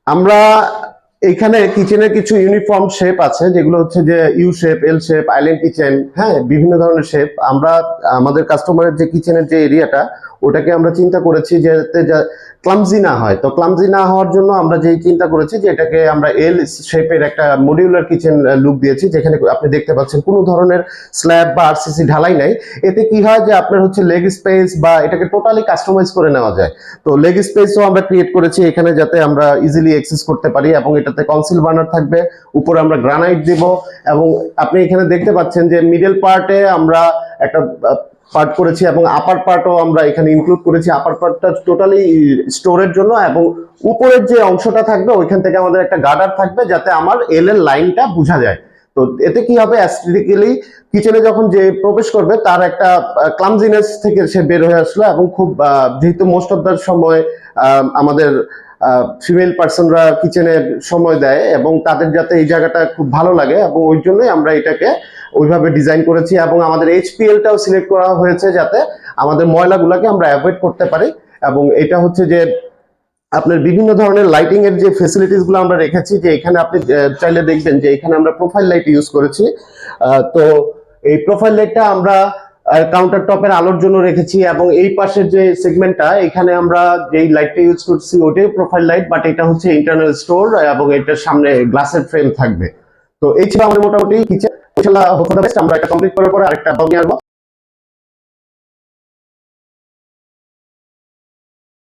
আমরা এখানে কিচেনের কিছু ইউনিফর্ম শেপ আছে, যেগুলো হচ্ছে যে you shape, L shape, island kitchen, হ্যাঁ, বিভিন্ন ধরনের শেপ। আমরা আমাদের কাস্টমারের যে কিচেনের যে এরিয়াটা, ওটাকে আমরা চিন্তা করেছি যাতে ক্লামজি না হয়। তো ক্লামজি না হওয়ার জন্য আমরা যেই চিন্তা করেছি যে এটাকে আমরা এল শেপের একটা মডিউলার কিচেন লুক দিয়েছি, যেখানে আপনি দেখতে পাচ্ছেন কোনো ধরনের স্ল্যাব বা আরসিসি ঢালাই নাই। এতে কি হয় যে আপনার হচ্ছে লেগ স্পেস বা এটাকে টোটালি কাস্টমাইজ করে নেওয়া যায়। তো লেগ স্পেসও আমরা ক্রিয়েট করেছি এখানে, যাতে আমরা ইজিলি অ্যাক্সেস করতে পারি, এবং এটাতে কনসিল বার্নার থাকবে, উপরে আমরা গ্রানাইট দিব। এবং আপনি এখানে দেখতে পাচ্ছেন যে মিডল পার্টে আমরা একটা পার্ট করেছি, এবং আপার পার্টও আমরা এখানে ইনক্লুড করেছি। আপার পার্টটা টোটালি স্টোরের জন্য, এবং উপরের যে অংশটা থাকবে ওইখান থেকে আমাদের একটা গার্ডার থাকবে, যাতে আমার এল এর লাইনটা বোঝা যায়। তো এতে কি হবে, অ্যাস্থেটিক্যালি কিচেনে যখন যে প্রবেশ করবে তার একটা ক্লামজিনেস থেকে সে বের হয়ে আসলো। এবং খুব যেহেতু মোস্ট অফ দ্য সময় আমাদের ফিমেল পার্সনরা কিচেনে সময় দেয়, এবং তাদের যাতে এই জায়গাটা খুব ভালো লাগে, এবং ওই জন্যই আমরা এটাকে ওইভাবে ডিজাইন করেছি। এবং আমাদের এইচপিএলটাও সিলেক্ট করা হয়েছে যাতে আমাদের ময়লাগুলোকে আমরা অ্যাভয়েড করতে পারি। এবং এটা হচ্ছে যে আপনার বিভিন্ন ধরনের লাইটিং এর যে ফেসিলিটিস গুলো আমরা রেখেছি, যে এখানে আপনি চাইলে দেখবেন যে এখানে আমরা প্রোফাইল লাইট ইউজ করেছি। তো এই প্রোফাইল লাইটটা আমরা কাউন্টার টপের আলোর জন্য রেখেছি, এবং এই পাশের যে সেগমেন্টটা, এখানে আমরা যেই লাইটটা ইউজ করছি ওটাই প্রোফাইল লাইট, বাট এটা হচ্ছে ইন্টারনাল স্টোর, এবং এটার সামনে গ্লাসের ফ্রেম থাকবে। তো এই ছিল আমাদের মোটামুটি কিচেন। ইনশাআল্লাহ হোপ ফর দ্য বেস্ট। আমরা এটা কমপ্লিট করার পরে আরেকটা ব্লগ নিয়ে আসবো।